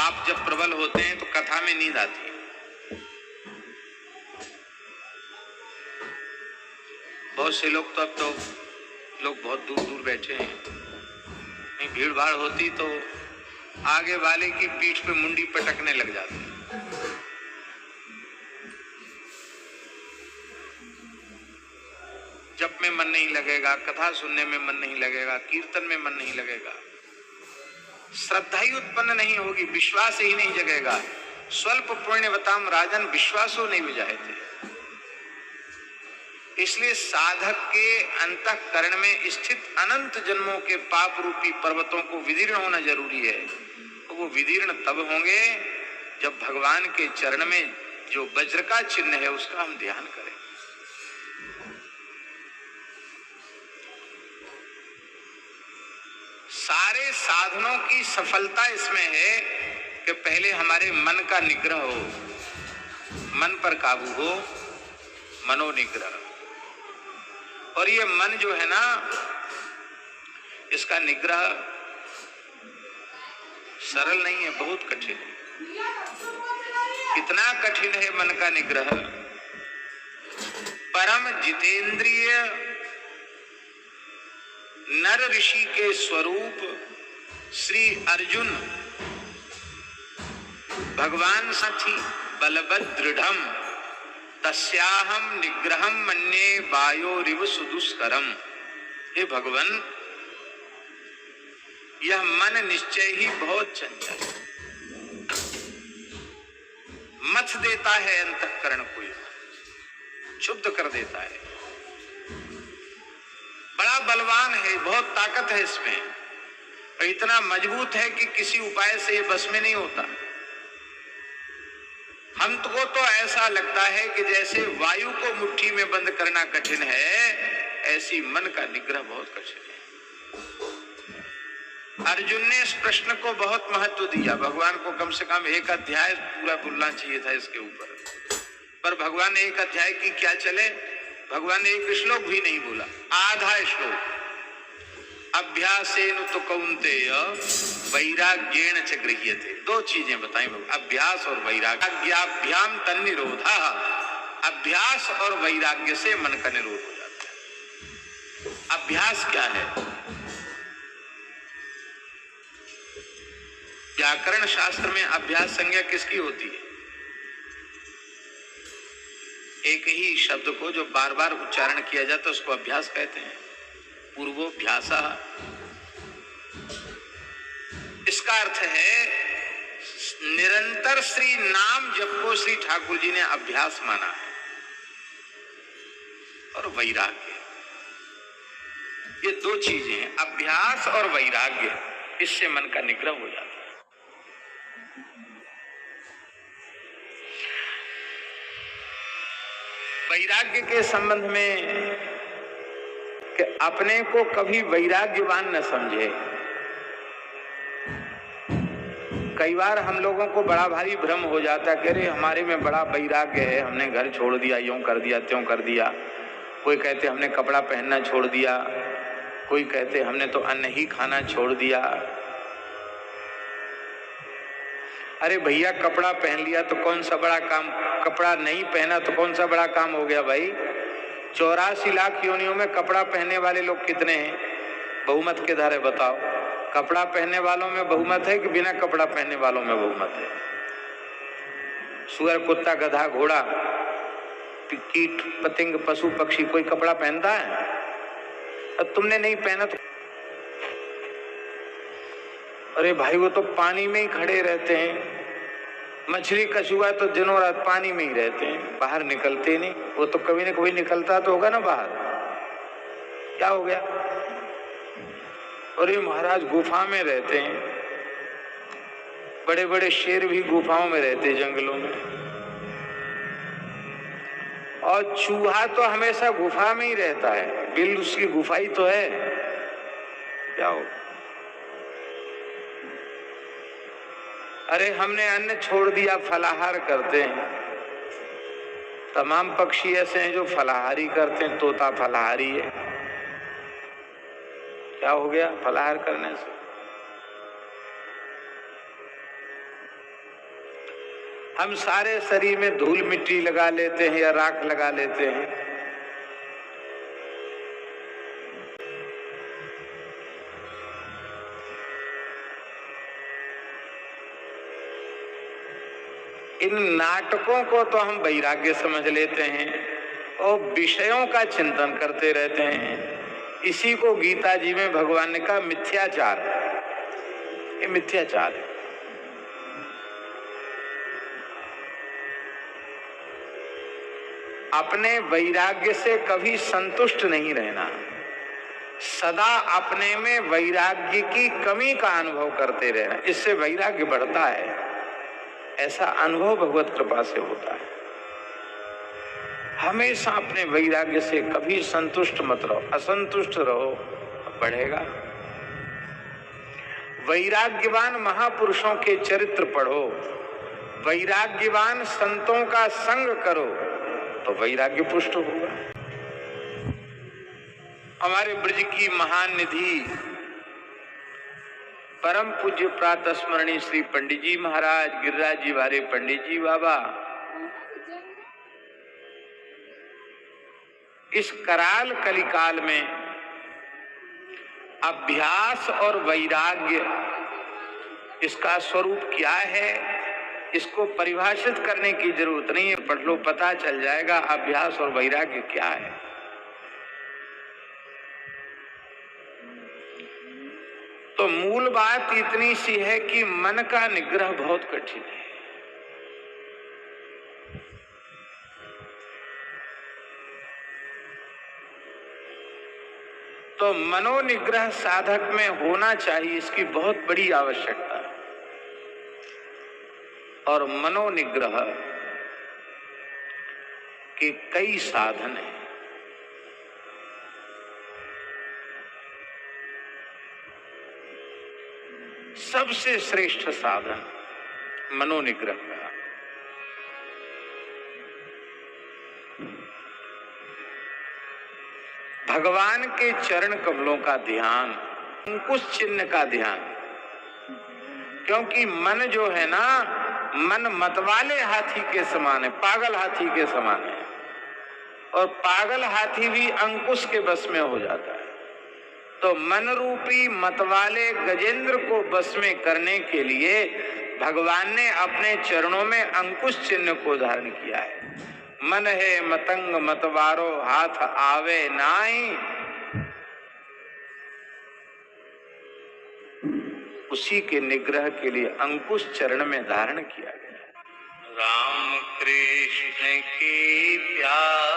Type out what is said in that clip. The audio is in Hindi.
पाप जब प्रबल होते हैं तो कथा में नींद आती है। बहुत से लोग तो अब तो लोग बहुत दूर दूर बैठे हैं, कहीं भीड़ भाड़ होती तो आगे वाले की पीठ पे मुंडी पटकने लग जाते हैं। जप में मन नहीं लगेगा, कथा सुनने में मन नहीं लगेगा, कीर्तन में मन नहीं लगेगा, श्रद्धा ही उत्पन्न नहीं होगी, विश्वास ही नहीं जगेगा। स्वल्प पुण्यवताम राजन विश्वासो नहीं विजाए थे। इसलिए साधक के अंतःकरण में स्थित अनंत जन्मों के पाप रूपी पर्वतों को विदीर्ण होना जरूरी है। वो विदीर्ण तब होंगे जब भगवान के चरण में जो वज्र का चिन्ह है उसका हम ध्यान करें। सारे साधनों की सफलता इसमें है कि पहले हमारे मन का निग्रह हो, मन पर काबू हो, मनोनिग्रह। और ये मन जो है ना, इसका निग्रह सरल नहीं है, बहुत कठिन है। कितना कठिन है मन का निग्रह। परम जितेंद्रिय नर ऋषि के स्वरूप श्री अर्जुन भगवान साथी बलवद दृढ़म तस्याहम निग्रहम मन्ये वायोरिव सुदुष्करम। हे भगवान, यह मन निश्चय ही बहुत चंचल, मथ देता है अंतःकरण को, क्षुब्ध कर देता है, बड़ा बलवान है, बहुत ताकत है इसमें, और इतना मजबूत है कि किसी उपाय से ये बस में नहीं होता। हमको तो ऐसा लगता है कि जैसे वायु को मुट्ठी में बंद करना कठिन है, ऐसी मन का निग्रह बहुत कठिन है। अर्जुन ने इस प्रश्न को बहुत महत्व दिया। भगवान को कम से कम एक अध्याय पूरा बोलना चाहिए था इसके ऊपर, पर भगवान ने एक अध्याय की क्या चले, भगवान ने एक श्लोक भी नहीं बोला, आधा श्लोक। अभ्यासेन तो कौन्तेय वैराग्येण च गृह्यते। दो चीजें बताई, अभ्यास और वैराग्य। अज्ञाभ्याम तन्निरोधः, अभ्यास और वैराग्य से मन का निरोध हो जाता है। अभ्यास क्या है? व्याकरण शास्त्र में अभ्यास संज्ञा किसकी होती है? एक ही शब्द को जो बार बार उच्चारण किया जाता है उसको अभ्यास कहते हैं। पूर्वोभ्यासः, इसका अर्थ है निरंतर श्री नाम जप को श्री ठाकुर जी ने अभ्यास माना है। और वैराग्य, ये दो चीजें हैं, अभ्यास और वैराग्य, इससे मन का निग्रह हो जाता है। वैराग्य के संबंध में कि अपने को कभी वैराग्यवान न समझे। कई बार हम लोगों को बड़ा भारी भ्रम हो जाता है कि अरे हमारे में बड़ा वैराग्य है, हमने घर छोड़ दिया, यूं कर दिया, त्यों कर दिया। कोई कहते हमने कपड़ा पहनना छोड़ दिया, कोई कहते हमने तो अन्न ही खाना छोड़ दिया। अरे भैया, कपड़ा पहन लिया तो कौन सा बड़ा काम, कपड़ा नहीं पहना तो कौन सा बड़ा काम हो गया भाई? 84 लाख योनियों में कपड़ा पहनने वाले लोग कितने हैं? बहुमत के धारे बताओ। कपड़ा पहनने वालों में बहुमत है कि बिना कपड़ा पहनने वालों में बहुमत है? सुअर, कुत्ता, गधा, घोड़ा, कीट, पतंग, पशु, पक्षी, कोई कपड़ा पहनता है? अब तुमने नहीं पहना तो अरे भाई वो तो पानी में ही खड़े रहते हैं। मछली, कछुआ तो दिनों रात पानी में ही रहते हैं, बाहर निकलते नहीं। वो तो कभी न कभी निकलता तो होगा ना बाहर, क्या हो गया? और ये महाराज गुफा में रहते हैं, बड़े बड़े शेर भी गुफाओं में रहते हैं, जंगलों में। और चूहा तो हमेशा गुफा में ही रहता है, बिल उसकी गुफा ही तो है, क्या हो? अरे हमने अन्न छोड़ दिया, फलाहार करते हैं। तमाम पक्षी ऐसे हैं जो फलाहारी करते हैं, तोता फलाहारी है, क्या हो गया फलाहार करने से? हम सारे शरीर में धूल मिट्टी लगा लेते हैं या राख लगा लेते हैं। इन नाटकों को तो हम वैराग्य समझ लेते हैं और विषयों का चिंतन करते रहते हैं। इसी को गीता जी में भगवान ने कहा मिथ्याचार, ये मिथ्याचार है। अपने वैराग्य से कभी संतुष्ट नहीं रहना, सदा अपने में वैराग्य की कमी का अनुभव करते रहना, इससे वैराग्य बढ़ता है। ऐसा अनुभव भगवत कृपा से होता है। हमेशा अपने वैराग्य से कभी संतुष्ट मत रहो, असंतुष्ट रहो, बढ़ेगा। वैराग्यवान महापुरुषों के चरित्र पढ़ो, वैराग्यवान संतों का संग करो तो वैराग्य पुष्ट होगा। हमारे ब्रज की महान निधि परम पूज्य प्रातः स्मरणीय श्री पंडित जी महाराज गिरिराज जी वाले पंडित जी बाबा इस कराल कलिकाल में अभ्यास और वैराग्य इसका स्वरूप क्या है, इसको परिभाषित करने की जरूरत नहीं है, पढ़ लो पता चल जाएगा अभ्यास और वैराग्य क्या है। तो मूल बात इतनी सी है कि मन का निग्रह बहुत कठिन है। तो मनोनिग्रह साधक में होना चाहिए, इसकी बहुत बड़ी आवश्यकता है। और मनोनिग्रह के कई साधन हैं। सबसे श्रेष्ठ साधन मनोनिग्रह का भगवान के चरण कमलों का ध्यान, अंकुश चिन्ह का ध्यान। क्योंकि मन जो है ना, मन मतवाले हाथी के समान है, पागल हाथी के समान है। और पागल हाथी भी अंकुश के बस में हो जाता है। तो मन रूपी मतवाले गजेंद्र को बस में करने के लिए भगवान ने अपने चरणों में अंकुश चिन्ह को धारण किया है। मन है मतंग मतवारो हाथ आवे नाई, उसी के निग्रह के लिए अंकुश चरण में धारण किया गया। राम कृष्ण की प्यार